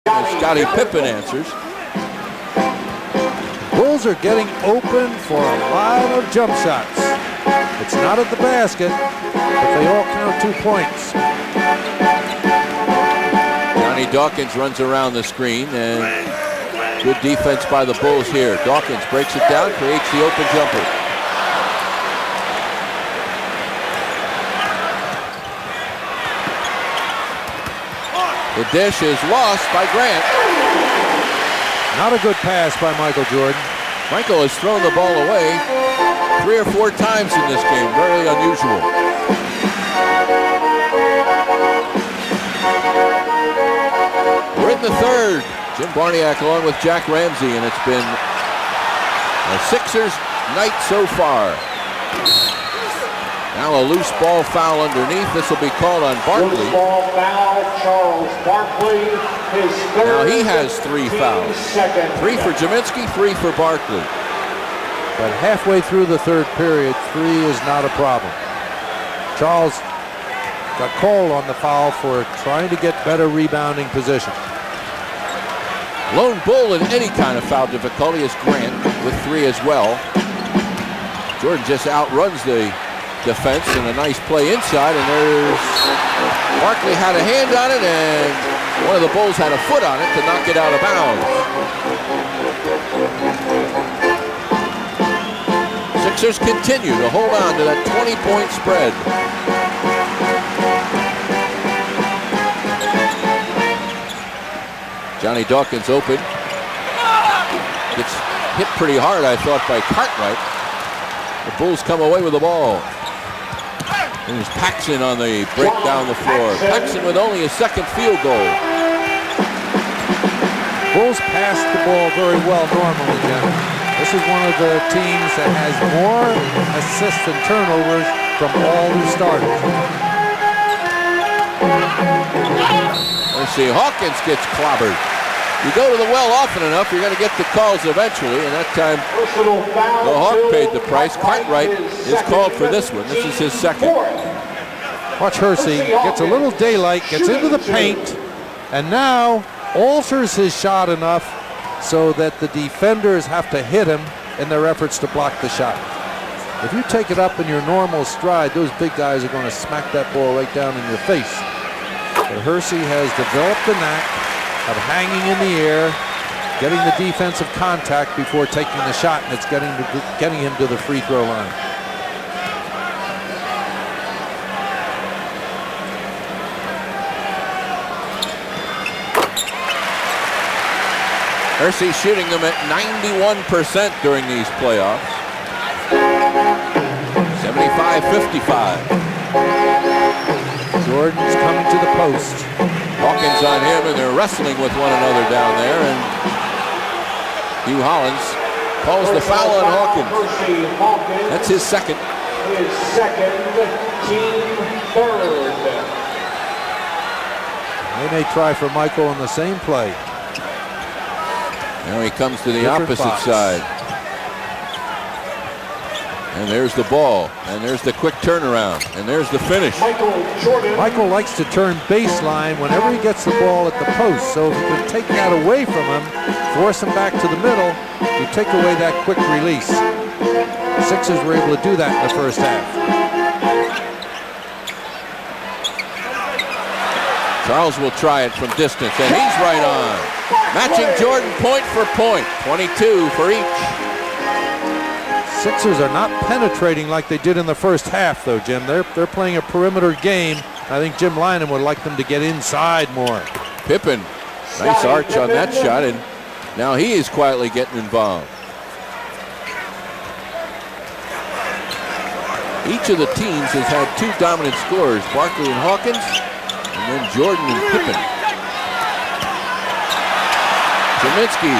Scottie Pippen answers. Bulls are getting open for a lot of jump shots. It's not at the basket, but they all count 2 points. Johnny Dawkins runs around the screen, and good defense by the Bulls here. Dawkins breaks it down, creates the open jumper. The dish is lost by Grant. Not a good pass by Michael Jordan. Michael has thrown the ball away 3 or 4 times in this game. Very unusual. We're in the third. Jim Barniak along with Jack Ramsey, and it's been a Sixers night so far. Now a loose ball foul underneath. This will be called on Barkley. Loose ball foul, Charles Barkley. His third. Now he has 3 fouls. 3 for Jaminski, 3 for Barkley. But halfway through the third period, 3 is not a problem. Charles got called on the foul for trying to get better rebounding position. Lone Bull in any kind of foul difficulty is Grant with 3 as well. Jordan just outruns the defense and a nice play inside, and there's Barkley had a hand on it, and one of the Bulls had a foot on it to knock it out of bounds. Sixers continue to hold on to that 20-point spread. Johnny Dawkins open. Gets hit pretty hard, I thought, by Cartwright. The Bulls come away with the ball. There's Paxson on the break down the floor. Paxson with only a second field goal. Bulls pass the ball very well normally, Jim. This is one of the teams that has more assists and turnovers from all the starters. Let's see, Hawkins gets clobbered. You go to the well often enough, you're going to get the calls eventually, and that time the Hawk paid the price. Cartwright is called for this one. This is his second. Watch Hersey, gets a little daylight, gets into the paint, and now alters his shot enough so that the defenders have to hit him in their efforts to block the shot. If you take it up in your normal stride, those big guys are going to smack that ball right down in your face. But Hersey has developed the knack of hanging in the air, getting the defensive contact before taking the shot, and it's getting him to the free throw line. Hersey shooting them at 91% during these playoffs. 75-55. Jordan's coming to the post. Hawkins on him, and they're wrestling with one another down there, and Hugh Hollins calls the foul on Hawkins. That's his second. His second, team third. They may try for Michael on the same play. Now he comes to the Different opposite box. side. And there's the ball, and there's the quick turnaround, and there's the finish. Michael likes to turn baseline whenever he gets the ball at the post, so if you can take that away from him, force him back to the middle, you take away that quick release. The Sixers were able to do that in the first half. Charles will try it from distance, and he's right on. Matching Jordan point for point, 22 for each. Sixers are not penetrating like they did in the first half, though, Jim. They're playing a perimeter game. I think Jim Lynam would like them to get inside more. Pippen, nice arch on that shot, and now he is quietly getting involved. Each of the teams has had 2 dominant scorers, Barkley and Hawkins, and then Jordan and Pippen. Jaminski.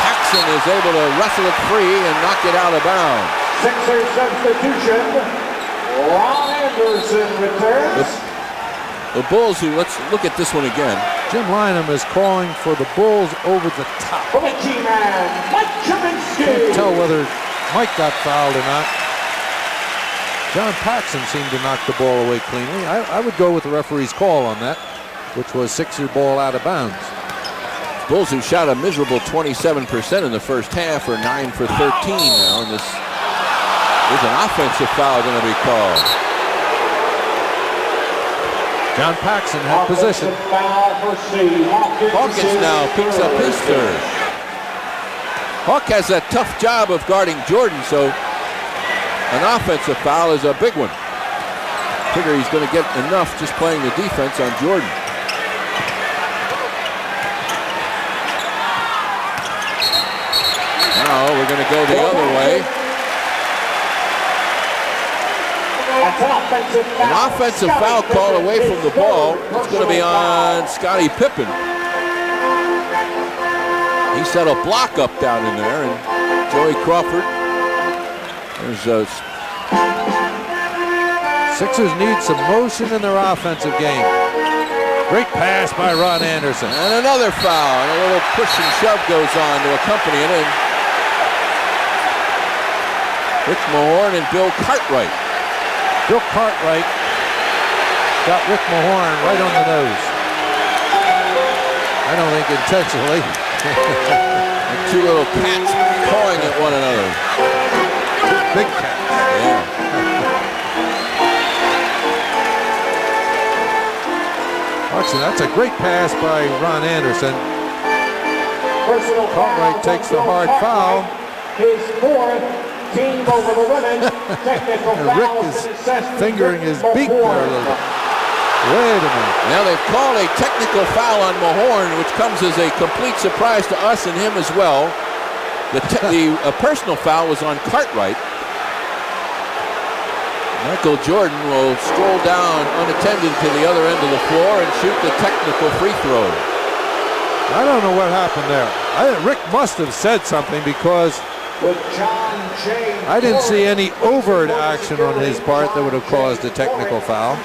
Paxson is able to wrestle it free and knock it out of bounds. Sixers substitution. Ron Anderson returns. The Bulls, who, let's look at this one again. Jim Lynam is calling for the Bulls over the top. From the key man, Mike Jaminski. Can't tell whether Mike got fouled or not. John Paxson seemed to knock the ball away cleanly. I would go with the referee's call on that. which was Sixers ball out of bounds. Bulls, who shot a miserable 27% in the first half, are 9 for 13 now, and this is an offensive foul going to be called. John Paxson had position. Hawkins now picks up his third. Hawk has a tough job of guarding Jordan, so an offensive foul is a big one. Figure he's going to get enough just playing the defense on Jordan. Now we're going to go the other way. An offensive foul call away from the ball. It's going to be on Scottie Pippen. He set a block up down in there, and Joey Crawford. There's Sixers need some motion in their offensive game. Great pass by Ron Anderson. And another foul, and a little push and shove goes on to accompany it. And Rick Mahorn and Bill Cartwright. Bill Cartwright got Rick Mahorn right on the nose. I don't think intentionally. And two little cats pawing at one another. Big cats. Yeah. Watson, that's a great pass by Ron Anderson. Cartwright takes the hard foul. His fourth, team over the women. Technical Rick foul is assessed fingering his beak there a little bit. Wait a minute. Now they've called a technical foul on Mahorn, which comes as a complete surprise to us and him as well. The personal foul was on Cartwright. Michael Jordan will stroll down unattended to the other end of the floor and shoot the technical free throw. I don't know what happened there. Rick must have said something because I didn't see any overt action on his part that would have caused a technical foul.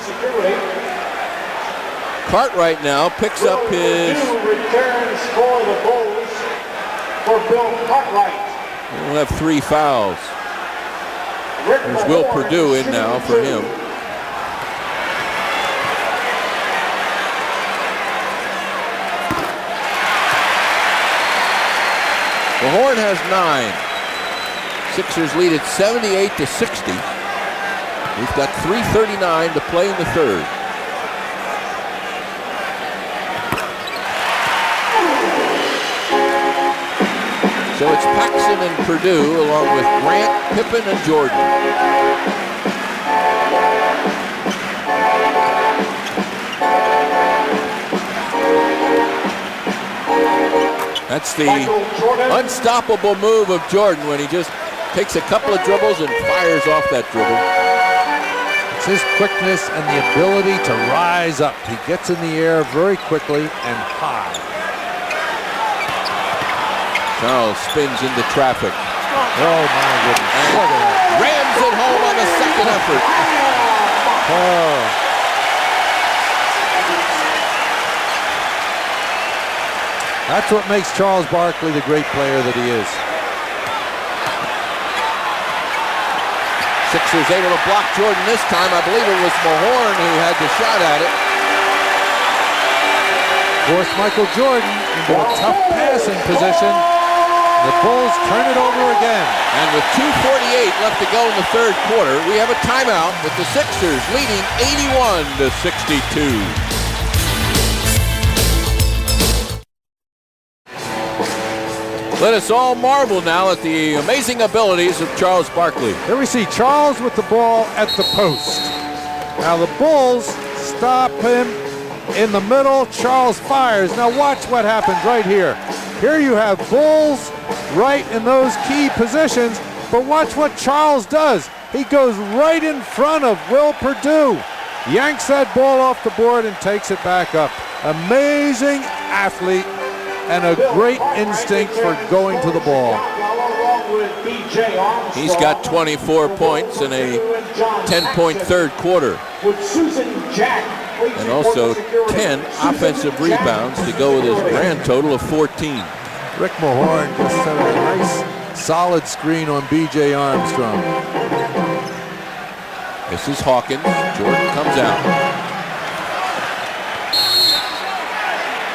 Cartwright now picks up his... returns for the Bulls for Bill Cartwright. We'll have 3 fouls. There's Will Perdue in now for him. Mahorn has 9. Sixers lead at 78-60. We've got 3:39 to play in the third. So it's Paxson and Perdue along with Grant, Pippen, and Jordan. That's the unstoppable move of Jordan when he just takes a couple of dribbles and fires off that dribble. It's his quickness and the ability to rise up. He gets in the air very quickly and high. Charles spins into traffic. Oh my goodness. And look at that. Rams it home on the second effort. Oh. That's what makes Charles Barkley the great player that he is. Sixers able to block Jordan this time. I believe it was Mahorn who had the shot at it. Forced Michael Jordan into a tough passing position. The Bulls turn it over again. And with 2:48 left to go in the third quarter, we have a timeout with the Sixers leading 81-62. Let us all marvel now at the amazing abilities of Charles Barkley. Here we see Charles with the ball at the post. Now the Bulls stop him in the middle. Charles fires. Now watch what happens right here. Here you have Bulls right in those key positions, but watch what Charles does. He goes right in front of Will Perdue, yanks that ball off the board and takes it back up. Amazing athlete and a great instinct for going to the ball. He's got 24 points in a 10-point third quarter. And also 10 offensive rebounds to go with his grand total of 14. Rick Mahorn just set a nice solid screen on B.J. Armstrong. This is Hawkins. Jordan comes out.